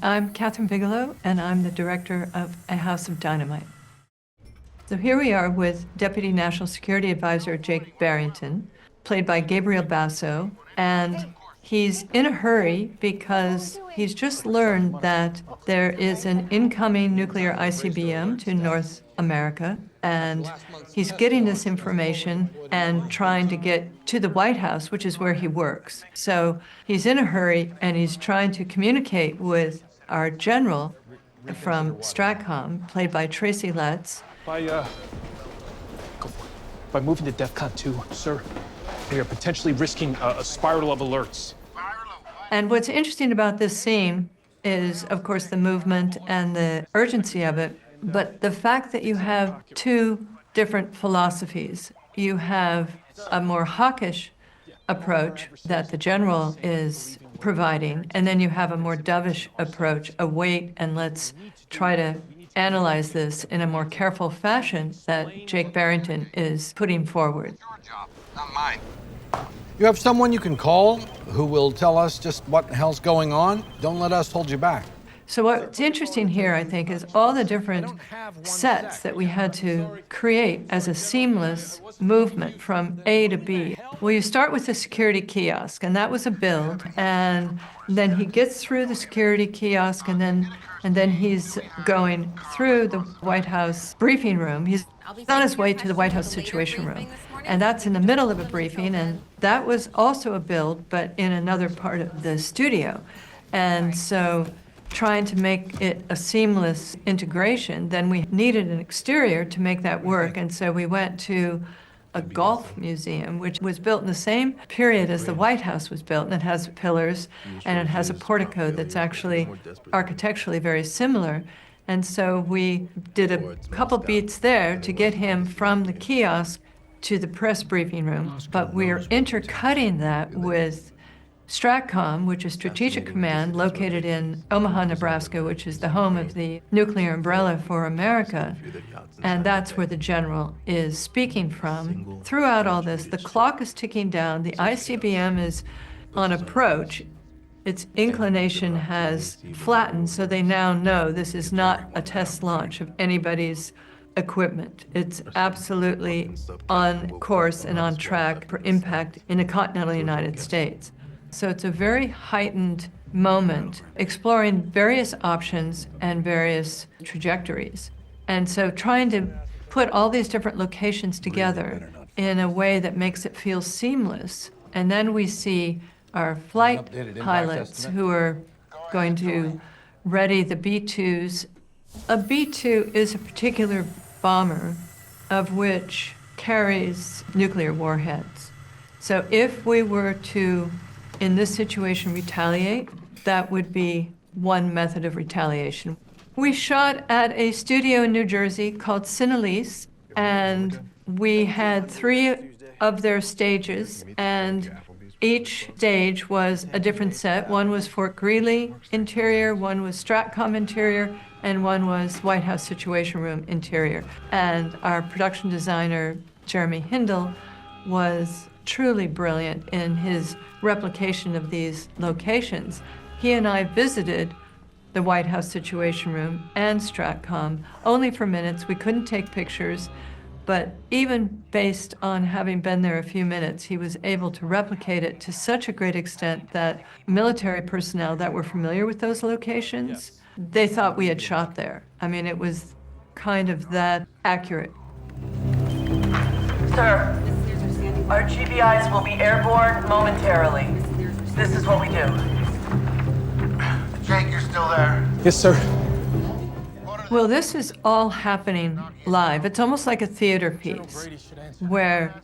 I'm Kathryn Bigelow, and I'm the director of A House of Dynamite. So here we are with Deputy National Security Advisor Jake Baerington, played by Gabriel Basso, and he's in a hurry because he's just learned that there is an incoming nuclear ICBM to North America, and he's getting this information and trying to get to the White House, which is where he works. So he's in a hurry, and he's trying to communicate with our general from Stratcom, played by Tracy Letts. By moving to DEFCON 2, sir, we are potentially risking a spiral of alerts. And what's interesting about this scene is, of course, the movement and the urgency of it, but the fact that you have two different philosophies. You have a more hawkish approach that the general is providing, and then you have a more dovish approach, a wait and let's try to analyze this in a more careful fashion that Jake Baerington is putting forward. Your job, not mine. You have someone you can call who will tell us just what the hell's going on? Don't let us hold you back. So what's interesting here, I think, is all the different sets that we had to create as a seamless movement from A to B. Well, you start with the security kiosk, and that was a build, and then he gets through the security kiosk, and then he's going through the White House briefing room. He's on his way to the White House Situation Room, and that's in the middle of a briefing, and that was also a build, but in another part of the studio. And so trying to make it a seamless integration, then we needed an exterior to make that work. And so we went to a golf museum, which was built in the same period as the White House was built, and it has pillars, and it has a portico that's actually architecturally very similar. And so we did a couple beats there to get him from the kiosk to the press briefing room, but we're intercutting that with Stratcom, which is Strategic Command, located in Omaha, Nebraska, which is the home of the nuclear umbrella for America. And that's where the general is speaking from. Throughout all this, the clock is ticking down. The ICBM is on approach. Its inclination has flattened, so they now know this is not a test launch of anybody's equipment. It's absolutely on course and on track for impact in the continental United States. So it's a very heightened moment, exploring various options and various trajectories. And so trying to put all these different locations together in a way that makes it feel seamless. And then we see our flight pilots who are going to ready the B-2s. A B-2 is a particular bomber of which carries nuclear warheads. So if we were to, in this situation, retaliate, that would be one method of retaliation. We shot at a studio in New Jersey called Cinelise, and we had 3 of their stages, and each stage was a different set. One was Fort Greely interior, one was Stratcom interior, and one was White House Situation Room interior. And our production designer, Jeremy Hindle, was truly brilliant in his replication of these locations. He and I visited the White House Situation Room and Stratcom only for minutes. We couldn't take pictures, but even based on having been there a few minutes, he was able to replicate it to such a great extent that military personnel that were familiar with those locations, they thought we had shot there. I mean, it was kind of that accurate. Sir, our GBIs will be airborne momentarily. This is what we do. Jake, you're still there? Yes, sir. Well, this is all happening live. It's almost like a theater piece where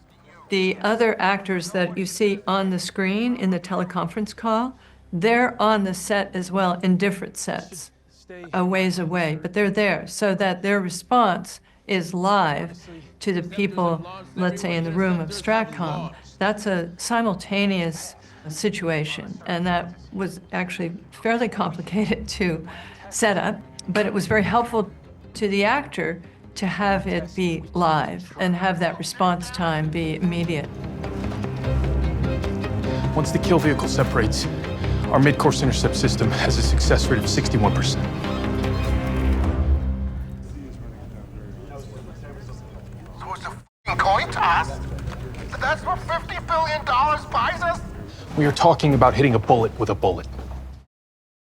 the other actors that you see on the screen in the teleconference call, they're on the set as well in different sets, a ways away, but they're there so that their response is live to the people, let's say, in the room of Stratcom. That's a simultaneous situation, and that was actually fairly complicated to set up, but it was very helpful to the actor to have it be live and have that response time be immediate. Once the kill vehicle separates, Our mid-course intercept system has a success rate of 61%. So it's a f***ing coin toss? That's what $50 billion buys us? We are talking about hitting a bullet with a bullet.